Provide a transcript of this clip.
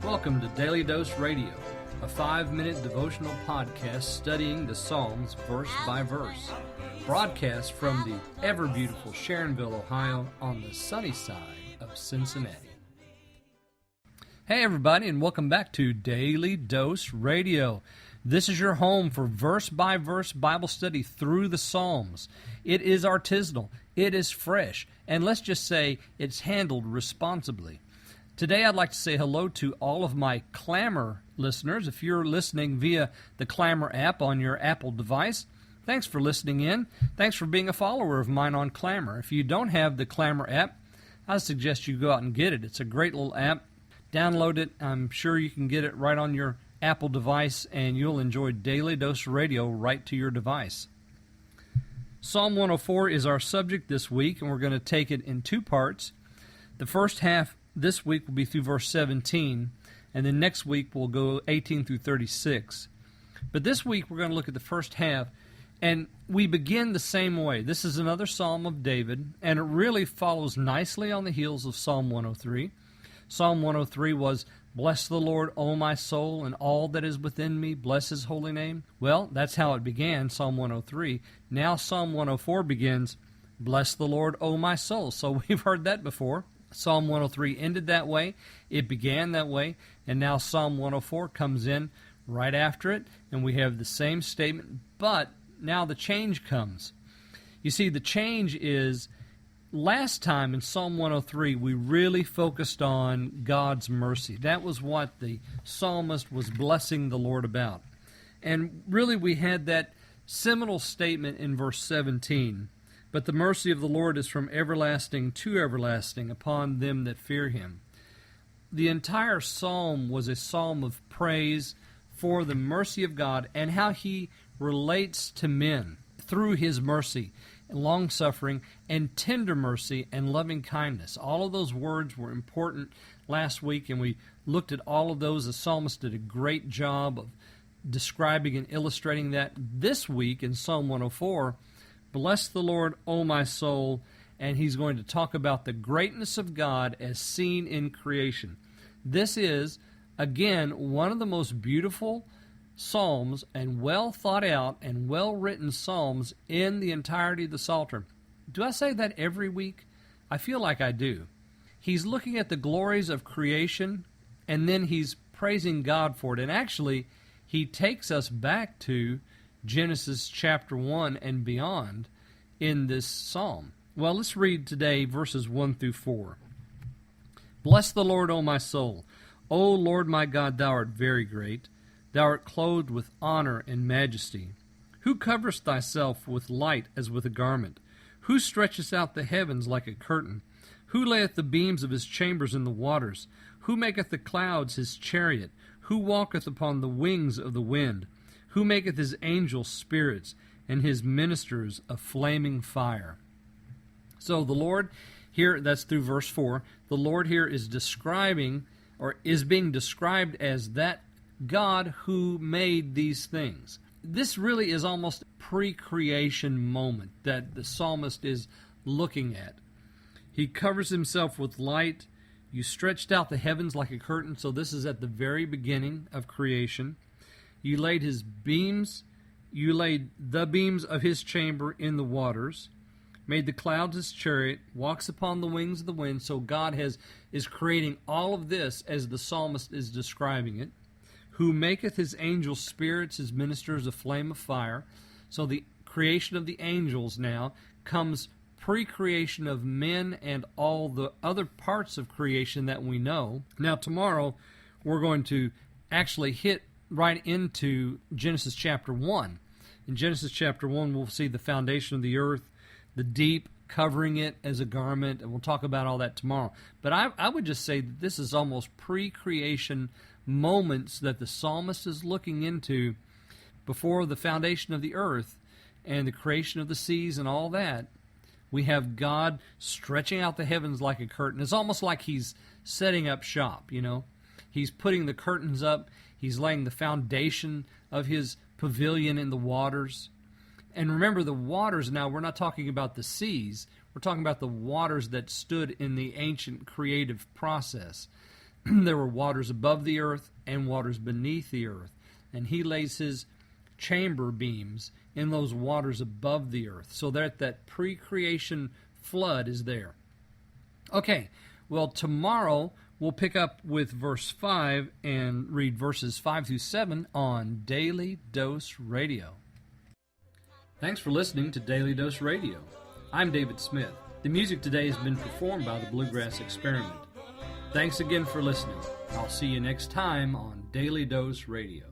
Welcome to Daily Dose Radio, a 5-minute devotional podcast studying the Psalms verse by verse. Broadcast from the ever-beautiful Sharonville, Ohio, on the sunny side of Cincinnati. Hey everybody, and welcome back to Daily Dose Radio. This is your home for verse-by-verse Bible study through the Psalms. It is artisanal, it is fresh, and let's just say it's handled responsibly. Today I'd like to say hello to all of my Clamor listeners. If you're listening via the Clamor app on your Apple device, thanks for listening in. Thanks for being a follower of mine on Clamor. If you don't have the Clamor app, I suggest you go out and get it. It's a great little app. Download it. I'm sure you can get it right on your Apple device, and you'll enjoy Daily Dose Radio right to your device. Psalm 104 is our subject this week, and we're going to take it in two parts. The first half this week will be through verse 17, and then next week we'll go 18 through 36. But this week we're going to look at the first half, and we begin the same way. This is another Psalm of David, and it really follows nicely on the heels of Psalm 103. Psalm 103 was, "Bless the Lord, O my soul, and all that is within me, bless His holy name." Well, that's how it began, Psalm 103. Now Psalm 104 begins, "Bless the Lord, O my soul." So we've heard that before. Psalm 103 ended that way, it began that way, and now Psalm 104 comes in right after it, and we have the same statement, but now the change comes. You see, the change is, last time in Psalm 103, we really focused on God's mercy. That was what the psalmist was blessing the Lord about. And really we had that seminal statement in verse 17. "But the mercy of the Lord is from everlasting to everlasting upon them that fear Him." The entire psalm was a psalm of praise for the mercy of God and how He relates to men through His mercy, and long-suffering, and tender mercy, and loving kindness. All of those words were important last week, and we looked at all of those. The psalmist did a great job of describing and illustrating that. This week in Psalm 104, "Bless the Lord, O my soul," and he's going to talk about the greatness of God as seen in creation. This is, again, one of the most beautiful psalms and well thought out and well written psalms in the entirety of the Psalter. Do I say that every week? I feel like I do. He's looking at the glories of creation, and then he's praising God for it. And actually, he takes us back to Genesis chapter 1 and beyond in this psalm. Well, let's read today verses 1 through 4. "Bless the Lord, O my soul. O Lord my God, thou art very great. Thou art clothed with honor and majesty. Who coverest thyself with light as with a garment? Who stretchest out the heavens like a curtain? Who layeth the beams of his chambers in the waters? Who maketh the clouds his chariot? Who walketh upon the wings of the wind? Who maketh his angels spirits, and his ministers a flaming fire?" So the Lord here, that's through verse 4, the Lord here is describing, or is being described as that God who made these things. This really is almost a pre-creation moment that the psalmist is looking at. He covers himself with light. You stretched out the heavens like a curtain, so this is at the very beginning of creation. You laid the beams of his chamber in the waters, made the clouds his chariot, walks upon the wings of the wind. So God is creating all of this as the psalmist is describing it. Who maketh his angels spirits, his ministers a flame of fire. So the creation of the angels now comes pre-creation of men and all the other parts of creation that we know. Now tomorrow we're going to actually hit right into Genesis chapter 1. In Genesis chapter 1, we'll see the foundation of the earth, the deep covering it as a garment, and we'll talk about all that tomorrow. But I would just say that this is almost pre-creation moments that the psalmist is looking into before the foundation of the earth and the creation of the seas and all that. We have God stretching out the heavens like a curtain. It's almost like he's setting up shop, you know. He's putting the curtains up. He's laying the foundation of his pavilion in the waters. And remember, the waters now, we're not talking about the seas. We're talking about the waters that stood in the ancient creative process. there were waters above the earth and waters beneath the earth. And he lays his chamber beams in those waters above the earth, so that pre-creation flood is there. Okay, well, tomorrow we'll pick up with verse 5 and read verses 5 through 7 on Daily Dose Radio. Thanks for listening to Daily Dose Radio. I'm David Smith. The music today has been performed by the Bluegrass Experiment. Thanks again for listening. I'll see you next time on Daily Dose Radio.